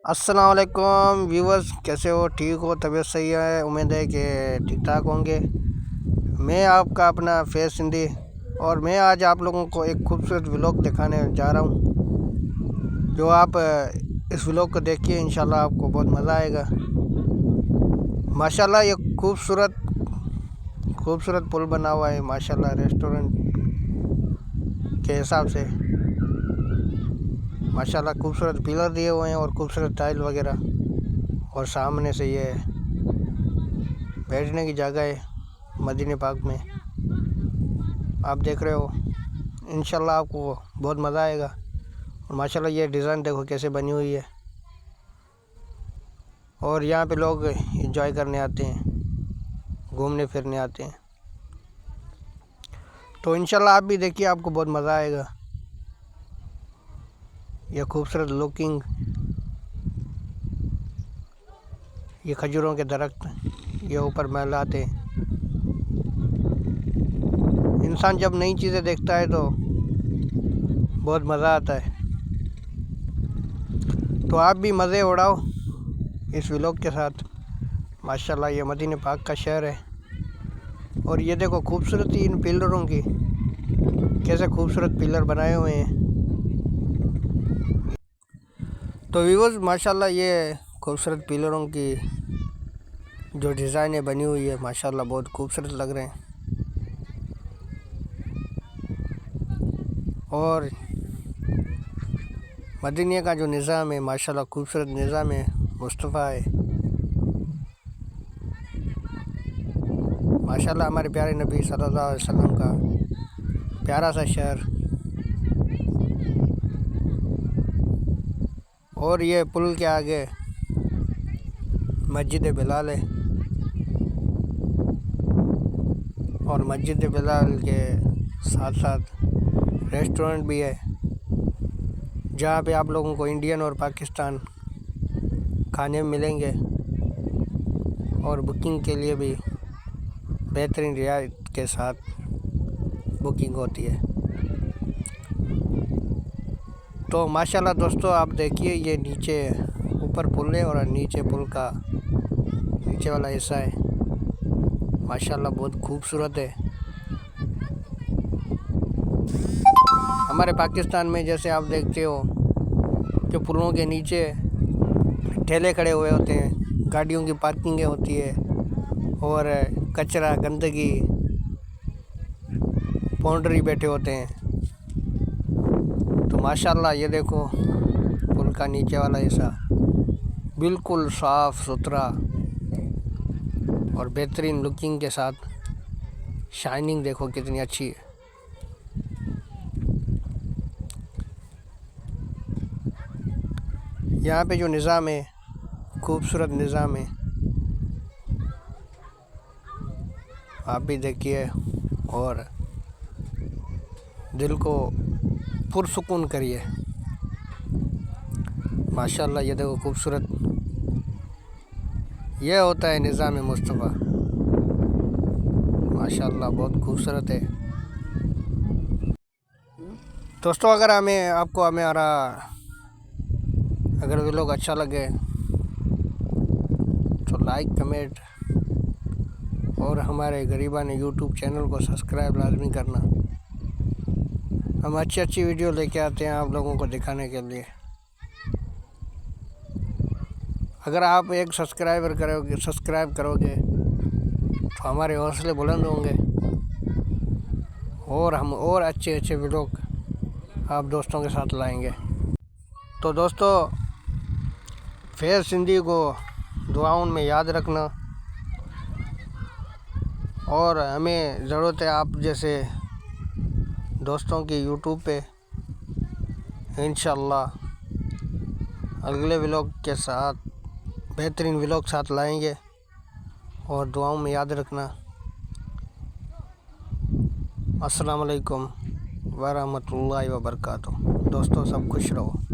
अस्सलाम वालेकुम व्यूवर्स, कैसे हो? ठीक हो? तबीयत सही है? उम्मीद है कि ठीक ठाक होंगे। मैं आपका अपना फैज़ सिंधी और मैं आज आप लोगों को एक खूबसूरत व्लॉग दिखाने जा रहा हूं, जो आप इस व्लॉग को देखिए, इंशाल्लाह आपको बहुत मज़ा आएगा। माशाल्लाह ये खूबसूरत पुल बना हुआ है माशाल्लाह, रेस्टोरेंट के हिसाब से। माशाल्लाह खूबसूरत पिलर दिए हुए हैं और खूबसूरत टाइल वगैरह, और सामने से ये बैठने की जगह है मदीने पाक में, आप देख रहे हो। इंशाल्लाह आपको बहुत मज़ा आएगा। और माशाल्लाह ये डिज़ाइन देखो कैसे बनी हुई है, और यहाँ पे लोग एंजॉय करने आते हैं, घूमने फिरने आते हैं। तो इंशाल्लाह आप भी देखिए, आपको बहुत मज़ा आएगा। ये खूबसूरत लुकिंग, ये खजूरों के दरख्त ये ऊपर महलाते हैं। इंसान जब नई चीज़ें देखता है तो बहुत मज़ा आता है। तो आप भी मज़े उड़ाओ इस व्लॉग के साथ। माशाल्लाह ये मदीने पाक का शहर है, और ये देखो खूबसूरती इन पिलरों की, कैसे खूबसूरत पिलर बनाए हुए हैं। तो व्यूअर्स माशाल्लाह ये खूबसूरत पिलरों की जो डिज़ाइनें बनी हुई है माशाल्लाह बहुत खूबसूरत लग रहे हैं। और मदीने का जो निज़ाम है माशाल्लाह खूबसूरत निज़ाम है, मुस्तफ़ा है माशाल्लाह। हमारे प्यारे नबी सल्लल्लाहु अलैहि वसल्लम का प्यारा सा शहर। और ये पुल के आगे मस्जिद बिलाल है, और मस्जिद बिलाल के साथ साथ रेस्टोरेंट भी है, जहाँ पे आप लोगों को इंडियन और पाकिस्तान खाने मिलेंगे, और बुकिंग के लिए भी बेहतरीन रियायत के साथ बुकिंग होती है। तो माशाल्लाह दोस्तों आप देखिए, ये नीचे ऊपर पुल है और नीचे पुल का नीचे वाला हिस्सा है, माशाल्लाह बहुत खूबसूरत है। हमारे पाकिस्तान में जैसे आप देखते हो कि पुलों के नीचे ठेले खड़े हुए होते हैं, गाड़ियों की पार्किंगें होती है, और कचरा गंदगी पाउंड्री बैठे होते हैं। तो माशाल्लाह ये देखो पुल का नीचे वाला हिस्सा बिल्कुल साफ़ सुथरा और बेहतरीन लुकिंग के साथ, शाइनिंग देखो कितनी अच्छी है। यहाँ पे जो निज़ाम है, खूबसूरत निज़ाम है, आप भी देखिए और दिल को पुरसुकून करिए। माशाल्लाह ये देखो खूबसूरत, यह होता है निज़ाम मुस्तफ़ा। माशाल्लाह बहुत खूबसूरत है। दोस्तों अगर आपको हमारा अगर व्लॉग अच्छा लगे तो लाइक कमेंट, और हमारे गरीबान यूट्यूब चैनल को सब्सक्राइब लाजमी करना। हम अच्छी वीडियो लेके आते हैं आप लोगों को दिखाने के लिए। अगर आप एक सब्सक्राइब करोगे तो हमारे हौसले बुलंद होंगे, और हम और अच्छे व्लॉग आप दोस्तों के साथ लाएंगे। तो दोस्तों फैज़ सिंधी को दुआओं में याद रखना, और हमें ज़रूरत है आप जैसे दोस्तों की यूट्यूब पे। इंशाल्लाह अगले व्लॉग के साथ बेहतरीन व्लॉग साथ लाएंगे, और दुआओं में याद रखना। अस्सलाम वालेकुम व रहमतुल्लाहि व बरकातुहू। दोस्तों सब खुश रहो।